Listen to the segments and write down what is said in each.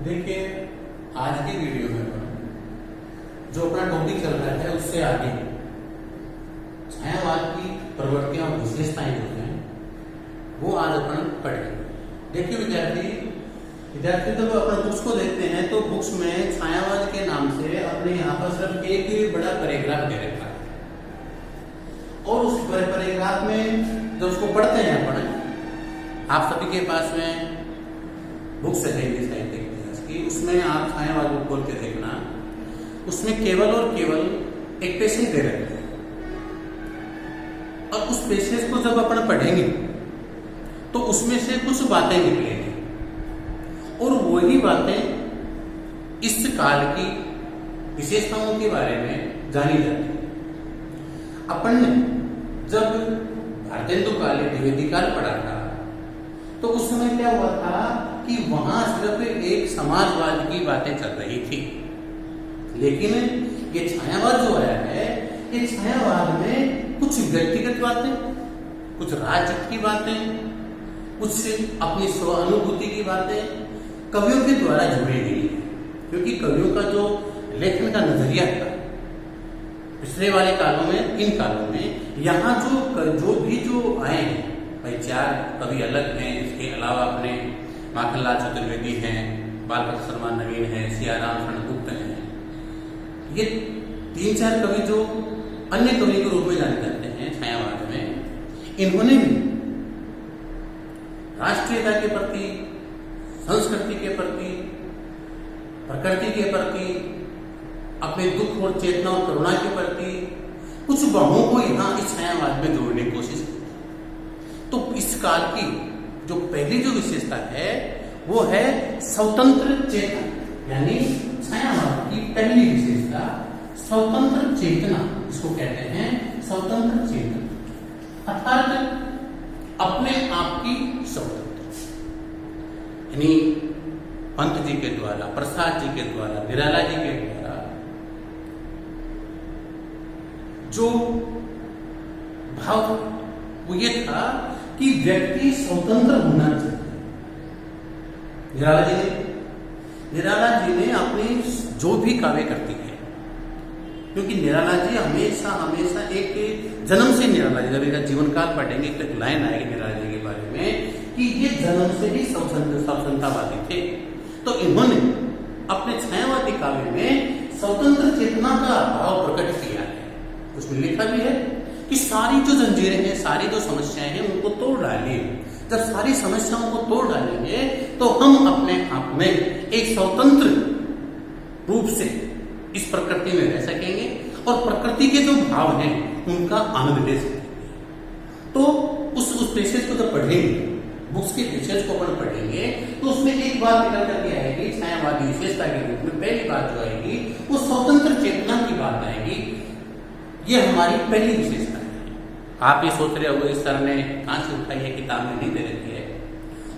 देखिए, आज की वीडियो में जो अपना टॉपिक चल रहा है उससे आगे छायावाद की प्रवृत्तियां और विशेषताएं जो हैं वो आज अपन पढ़ेंगे। देखिए विद्यार्थी जब अपन बुक्स को देखते हैं तो बुक्स में छायावाद के नाम से अपने यहाँ पर सिर्फ एक ही बड़ा पैराग्राफ दे रखा है और उस पैराग्राफ में जब उसको पढ़ते हैं अपन, आप सभी के पास में बुक्स है हिंदी साहित्य की, उसमें आप छायावाद को खोल के देखना, उसमें केवल और केवल एक पैसेज दे रखे हैं और उस पैसेज को जब अपन पढ़ेंगे तो उसमें से कुछ बातें निकलेंगी और वही बातें इस काल की विशेषताओं के बारे में जानी जाती है। अपन ने जब भारतेंदु काले द्विवेदी काल पढ़ा था तो उस समय क्या हुआ था कि वहां सिर्फ एक समाजवाद की बातें चल रही थी, लेकिन ये छायावाद जो आया है, ये छायावाद में कुछ व्यक्तिगत बातें, कुछ राज्य की बातें, कुछ अपनी स्व अनुभूति की बातें कवियों के द्वारा जुड़ी गई है। क्योंकि कवियों का जो लेखन का नजरिया था पिछले वाले कालों में, इन कालों में यहाँ जो आए हैं, भाई चार कवि अलग हैं, इसके अलावा अपने माखनलाल चतुर्वेदी हैं, बालकृष्ण शर्मा नवीन हैं, सियाराम शरणगुप्त हैं, ये तीन चार कवि जो अन्य कवि के रूप में जाने जाते हैं छायावाद में, इन्होंने भी राष्ट्रीयता के प्रति, संस्कृति के प्रति, प्रकृति के प्रति, अपने दुख और चेतना और करुणा के प्रति कुछ बाहों को यहाँ इस छायावाद में जोड़ने की कोशिश की। तो इस काल की जो पहली जो विशेषता है वो है स्वतंत्र चेतना, यानी छायावाद की पहली विशेषता स्वतंत्र चेतना, इसको कहते हैं स्वतंत्र चेतना, अर्थात अपने आप की स्वतंत्रता। यानी पंत जी के द्वारा, प्रसाद जी के द्वारा, निराला जी के द्वारा जो भाव वो ये था कि व्यक्ति स्वतंत्र होना चाहिए। निराला जी ने अपने जो भी काव्य करती है, क्योंकि निराला जी हमेशा एक जन्म से, निराला जी जब इनका जीवन काल पढ़ेंगे एक लाइन आएगी निराला जी के बारे में कि ये जन्म से ही स्वतंत्रतावादी थे। तो इन्होंने अपने छायावादी काव्य में स्वतंत्र चेतना का भाव प्रकट किया है। उसमें लिखा भी है कि सारी जो जंजीरें हैं, सारी जो समस्याएं हैं उनको तोड़ डालिए। जब सारी समस्याओं को तोड़ डालेंगे तो हम अपने आप में एक स्वतंत्र रूप से इस प्रकृति में रह सकेंगे और प्रकृति के जो भाव हैं उनका आनंद ले सकेंगे। तो उस पैसेज को जब पढ़ेंगे, बुक्स के पैसेज को अपन पढ़ेंगे तो उसमें एक बात निकल करके आएगी छायावादी विशेषता के रूप में। पहली बात जो आएगी वो स्वतंत्र चेतना की बात आएगी। ये हमारी पहली विशेषता है। आप ये सोच रहे हो इस सर ने कहां से उठाई है, किताब में नहीं दे रखी है।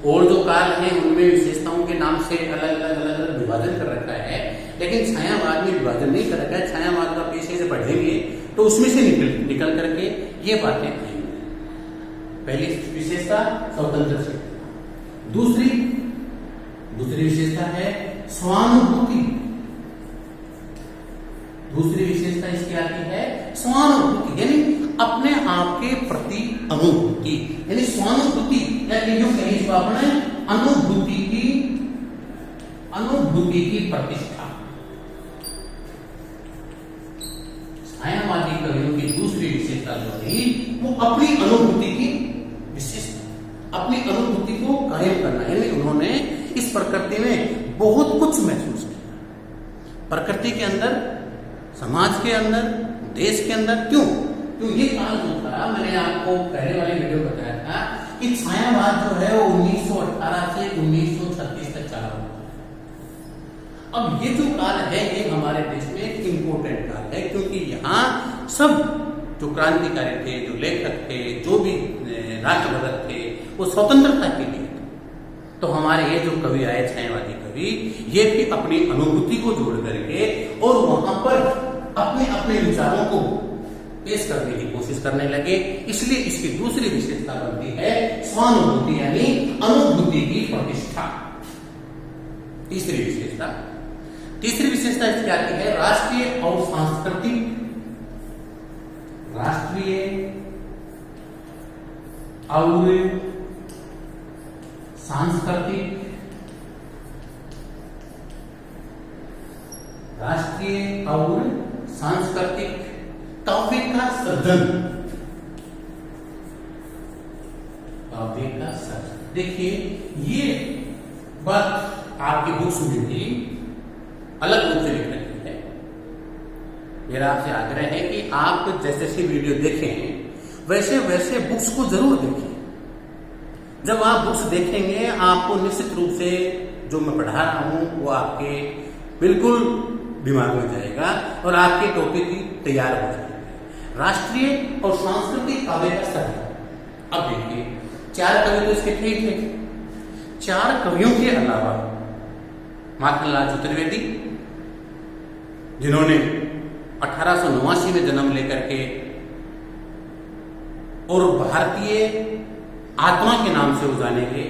और जो काल है उनमें विशेषताओं के नाम से अलग अलग विभाजन कर रखा है, लेकिन छायावाद में विभाजन नहीं कर रखा है। छायावाद का पेशे से पढ़ेंगे तो उसमें से निकल करके ये बातें आएंगी। पहली विशेषता स्वतंत्र चेतना। दूसरी विशेषता है स्वानुभूति। दूसरी विशेषता इसकी आती है स्वानुभूति, यानी अपने आप के प्रति अनुभूति, यानी स्वानुभूति, यानी जो कहीं इसको अपने अनुभूति की प्रतिष्ठा। छायावादी कवियों की दूसरी विशेषता जो थी वो अपनी अनुभूति की विशेषता, अपनी अनुभूति को कायम करना, यानी उन्होंने इस प्रकृति में बहुत कुछ महसूस किया। प्रकृति के अंदर, समाज के अंदर, देश के अंदर। क्यों ये काल जो था, मैंने आपको पहले वाली वीडियो बताया था कि छायावाद जो है वो 1918 से 1936 तक चला हुआ। अब ये जो काल है ये हमारे देश में एक इम्पोर्टेंट काल है, क्योंकि यहाँ सब जो क्रांतिकारी थे, जो लेखक थे, जो भी राष्ट्रभक्त थे, वो स्वतंत्रता के लिए थे। तो हमारे ये जो कवि आए छायावादी कवि, ये भी अपनी अनुभूति को जोड़ करके और वहां पर अपने अपने विचारों को पेश करने की कोशिश करने लगे। इसलिए इसकी दूसरी विशेषता बनती है स्वानुभूति, यानी अनुभूति की प्रतिष्ठा। तीसरी विशेषता इसकी आती है राष्ट्रीय और सांस्कृतिक काव्य का सृजन। देखिए ये बात आपकी बुक्स में भी अलग रूप से लिख रखी है। मेरा आपसे आग्रह है कि आप जैसे जैसे वीडियो देखें वैसे वैसे बुक्स को जरूर देखें। जब आप बुक्स देखेंगे आपको निश्चित रूप से जो मैं पढ़ा रहा हूं वो आपके बिल्कुल दिमाग में जाएगा और आपके टॉपिक भी तैयार हो जाएंगे। राष्ट्रीय और सांस्कृतिक काव्य का सृजन। अब देखिए 4 कवि तो इसके ठीक है। 4 कवियों के अलावा माखनलाल चतुर्वेदी जिन्होंने 1889 में जन्म लेकर के और भारतीय आत्मा के नाम से जाने गए।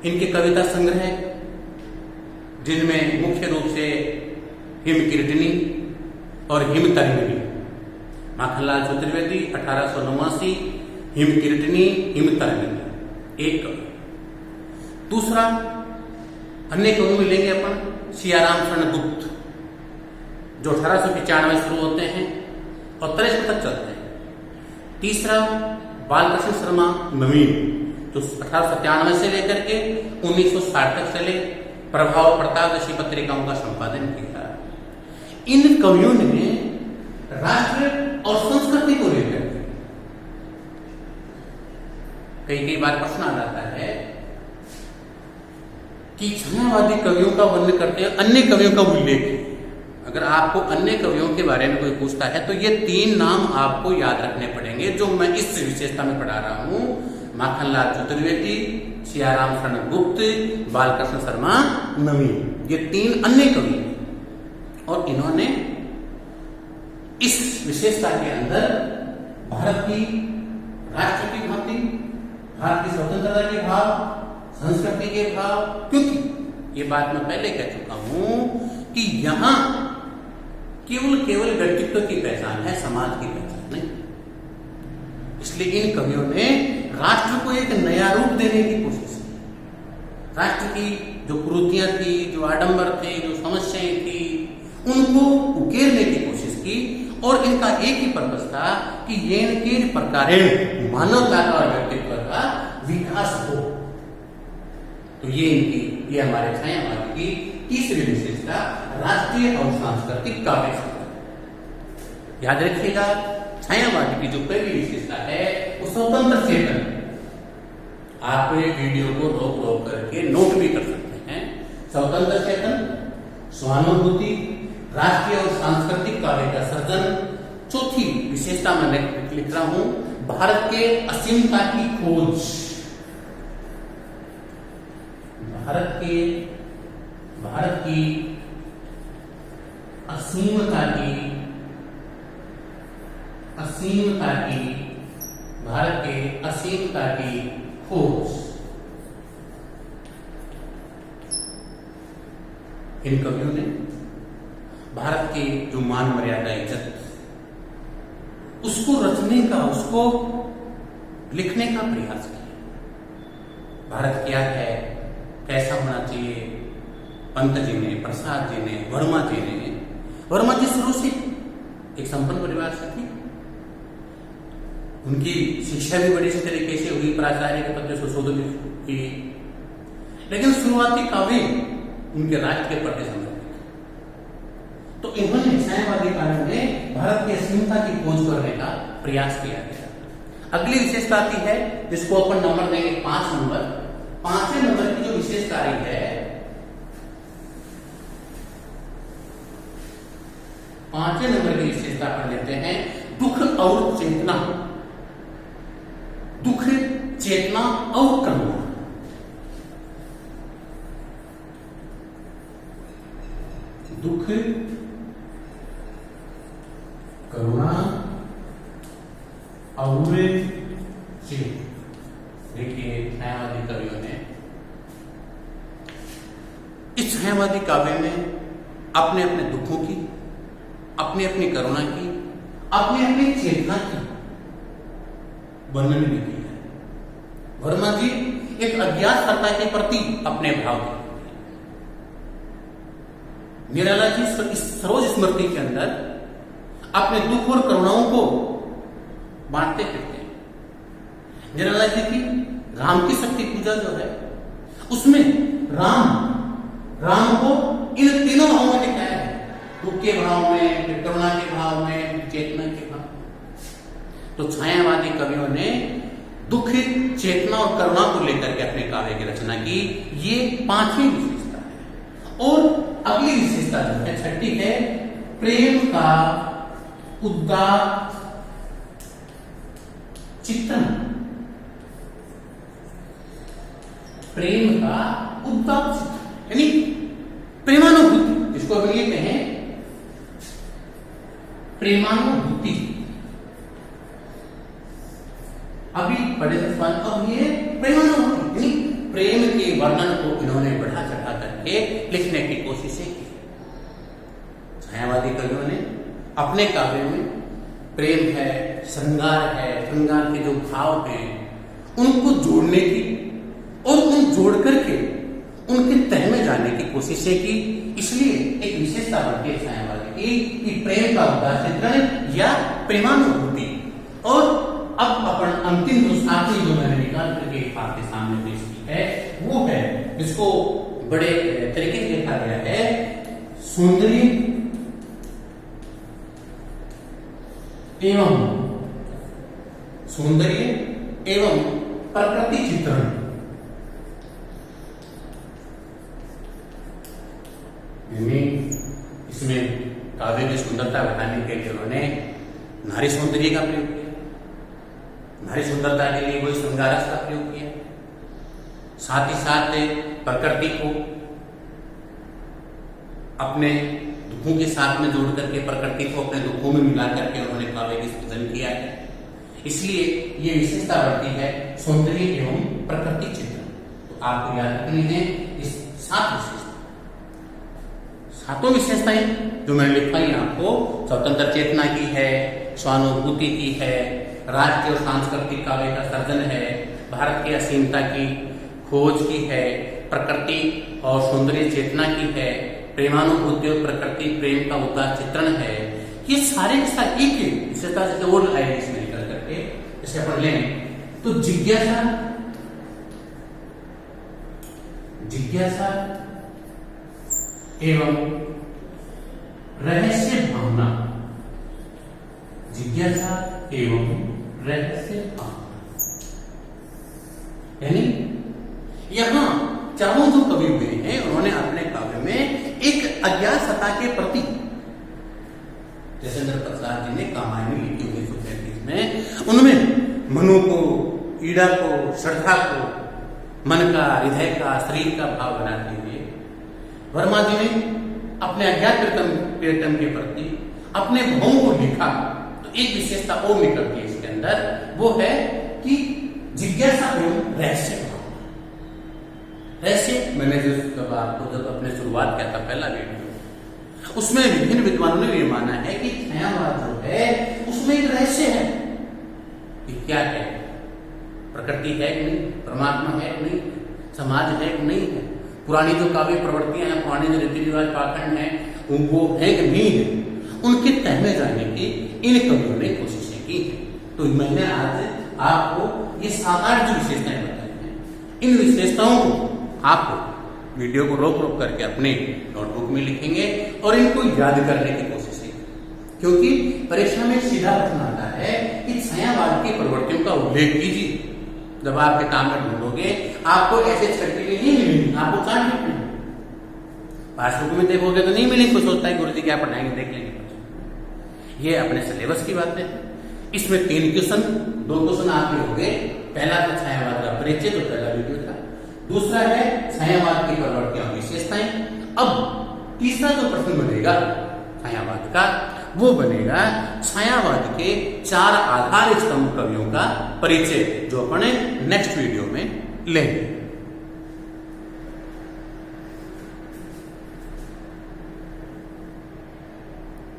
इनके कविता संग्रह जिनमें मुख्य रूप से हिमकीर्तनी और हिमतरंगिणी। माखनलाल चतुर्वेदी 1889 हिमकीर्तनी हिमतरंगिणी एक कवि। दूसरा अन्य कवियों में लेंगे अपन सियाराम शरण गुप्त जो 1895 शुरू होते हैं और 23 तक चलते हैं। तीसरा बालकृष्ण शर्मा नवीन जो 1897 से लेकर के 1960 तक चले, प्रभाव प्रताप जैसी पत्रिकाओं का संपादन किया। इन कवियों ने राष्ट्र और संस्कृति को लेकर कई बार प्रश्न आ जाता है कि छायावादी कवियों का वर्णन करते हैं, अन्य कवियों का उल्लेख है। अगर आपको अन्य कवियों के बारे में कोई पूछता है तो ये 3 नाम आपको याद रखने पड़ेंगे जो मैं इस विशेषता में पढ़ा रहा हूं। माखनलाल चतुर्वेदी, सियाराम शरण गुप्त, बालकृष्ण शर्मा नवीन, ये 3 अन्य कवि और इन्होंने इस विशेषता के अंदर भारत की राष्ट्र की भांति, भारत की स्वतंत्रता के भाव, संस्कृति के भाव, क्योंकि ये बात मैं पहले कह चुका हूं कि यहां केवल व्यक्तित्व की पहचान है, समाज की पहचान नहीं। इसलिए इन कवियों ने राष्ट्र को एक नया रूप देने की कोशिश की। राष्ट्र की जो कुरीतियां थी, जो आडंबर थे, जो समस्याएं थी, उनको उकेरने की कोशिश की और इनका एक ही पर्पस था कि ये इनके प्रकार मानवता का और व्यक्तित्व का विकास हो। तो ये हमारे छायावाद की तीसरी विशेषता राष्ट्रीय और सांस्कृतिक काव्य सृजन। याद रखिएगा छायावाद की जो पहली विशेषता है वो स्वतंत्र चेतन। आप वीडियो को रोक करके नोट भी कर सकते हैं। स्वतंत्र चेतन, स्वानुभूति, राष्ट्रीय और सांस्कृतिक काव्य का सृजन। चौथी विशेषता मैं लिख रहा हूं भारत के असीमता की खोज। भारत की असीमता की भारत के असीमता की खोज। इन कवियों ने भारत की जो मान मर्यादा इज्जत उसको रचने का, उसको लिखने का प्रयास किया। भारत क्या है, कैसा होना चाहिए, पंत जी ने, प्रसाद जी ने, वर्मा जी शुरू से एक संपन्न परिवार से थी। उनकी शिक्षा भी बड़ी सी तरीके से हुई, प्राचार्य के पद सुशोधित की, लेकिन शुरुआती काव्य उनके राष्ट्र के प्रति समर्पित। तो इन्होंने छायावादी काव्य में भारत की असीमता की खोज करने का प्रयास किया गया। अगली विशेषता आती है जिसको अपन नंबर देंगे 5 नंबर। 5वें नंबर की जो विशेषता है, 5वें नंबर की विशेषता पढ़ लेते हैं दुख और चेतना। दुख, चेतना और करुणा। दुख, करुणा और चेतना। देखिए छायावादी कवियों ने इस छायावादी काव्य में अपने अपने दुखों की, अपनी अपनी करुणा की, अपनी अपनी चेतना की वर्णन भी की है। वर्मा जी एक अज्ञात सत्ता के प्रति अपने भाव देते हैं। निराला जी इस सरोज स्मृति के अंदर अपने दुख और करुणाओं को बांटते फिरते हैं। निराला जी की राम की शक्ति पूजा जो है उसमें राम को इन तीनों भावों में दिखाया है, दुख के भाव में, फिर करुणा के भाव में, चेतना के भाव में। तो छायावादी कवियों ने दुख, चेतना और करुणा को लेकर के अपने काव्य की रचना की। ये पांचवी विशेषता है। और अगली विशेषता जो है छठी है, प्रेम का उदात्त चित्रण। प्रेम का उदात्त चित्रण यानी प्रेमानुभूति, जिसको हम ये कहें प्रेमानुभूति। अभी बड़े सवाल अब ये प्रेमानुभूति यानी प्रेम के वर्णन को इन्होंने बढ़ा चढ़ा करके लिखने की कोशिशें की। छायावादी कवियों ने अपने काव्य में प्रेम है, श्रृंगार है, श्रृंगार के जो भाव हैं उनको जोड़ने की और उन जोड़ करके उनके तह में जाने की कोशिशें की। इसलिए एक विशेषता बनती है छायावादी की कि प्रेम का उदात्त चित्रण या प्रेमानुभूति। और अब अपन अंतिम जो सातवीं जो मैंने निकाल करके आपके सामने पेश की है वो है, जिसको बड़े तरीके से लिखा गया है, सौंदर्य एवं प्रकृति चित्रण। इसमें काव्य की सुंदरता बढ़ाने के लिए उन्होंने नारी सौंदर्य का प्रयोग किया, नारी सुंदरता के लिए कोई श्रृंगारस का प्रयोग किया, साथ ही साथ प्रकृति को अपने दुखों के साथ में जोड़ करके प्रकृति को अपने दुखों में मिला करके उन्होंने काव्य की सृजन किया है। इसलिए ये विशेषता बढ़ती है सौंदर्य एवं प्रकृति चित्रण। तो आपको याद रखनी है इस सातों विशेषताएं जो मैंने लिखाई आपको, स्वतंत्र चेतना की है, स्वानुभूति की है, राज्य और सांस्कृतिक काव्य का सर्जन है, भारत की असीमता की खोज की है, प्रकृति और सौंदर्य चेतना की है, प्रेमानुभूति और प्रकृति प्रेम का उदात्त चित्रण है। ये सारे के साथ एक विशेषता जैसे और आए इसमें निकल करके, जैसे अपन लें तो जिज्ञासा एवं रहस्य भावना। जिज्ञासा एवं रहस्य भावना यानी यहां चारों जो कवि हुए हैं उन्होंने अपने काव्य में एक अज्ञात सत्ता के प्रति, जयचंद्र प्रसाद जी ने कामायनी लिखी 1935 में, उनमें मनु को, ईड़ा को, श्रद्धा को, मन का, हृदय का, शरीर का भाव बनाते हुए वर्मा जी ने अपने अज्ञात प्रियतम के प्रति अपने भावों को लिखा। तो एक विशेषता और निकलती है इसके अंदर, वो है कि जिज्ञासा एवं रहस्य भावना। रहस्य मैंने जब अपने शुरुआत किया था पहला वीडियो, उसमें विभिन्न विद्वानों ने ये माना है कि छायावाद जो है उसमें एक रहस्य है कि क्या है, प्रकृति है कि नहीं, परमात्मा है कि नहीं, समाज है कि नहीं है, पुरानी जो काव्य प्रवृत्तियां हैं, पुराने जो रीति रिवाज पाखंड हैं वो है कि नहीं है, उनके तह में जाने की इन कवियों ने कोशिशें की है। तो मैंने आज आपको ये 7-8 जो विशेषताएं बताई हैं, इन विशेषताओं को आप वीडियो को रोक करके अपने नोटबुक में लिखेंगे और इनको याद करने की कोशिश करेंगे, क्योंकि परीक्षा में सीधा प्रश्न आता है कि छायावाद की प्रवृत्तियों का उल्लेख कीजिए। जब आप किताब में ढूंढोगे आपको ऐसे छठी नहीं मिलेंगी, आपको चार्ट लिखना है। पासबुक में देखोगे तो नहीं मिलेंगे, कुछ सोचता है गुरुजी क्या पढ़ाएंगे, देख लेंगे। ये अपने सिलेबस की बात है। इसमें 3 क्वेश्चन, 2 क्वेश्चन आपके हो गए। पहला था छायावाद का परिचय, जो पहला वीडियो था। दूसरा है छायावाद की प्रवृत्तियां और विशेषताएं। अब तीसरा जो प्रश्न बनेगा छायावाद का, वो बनेगा छायावाद के 4 आधार स्तंभ कवियों का परिचय, जो अपने नेक्स्ट वीडियो में लेंगे।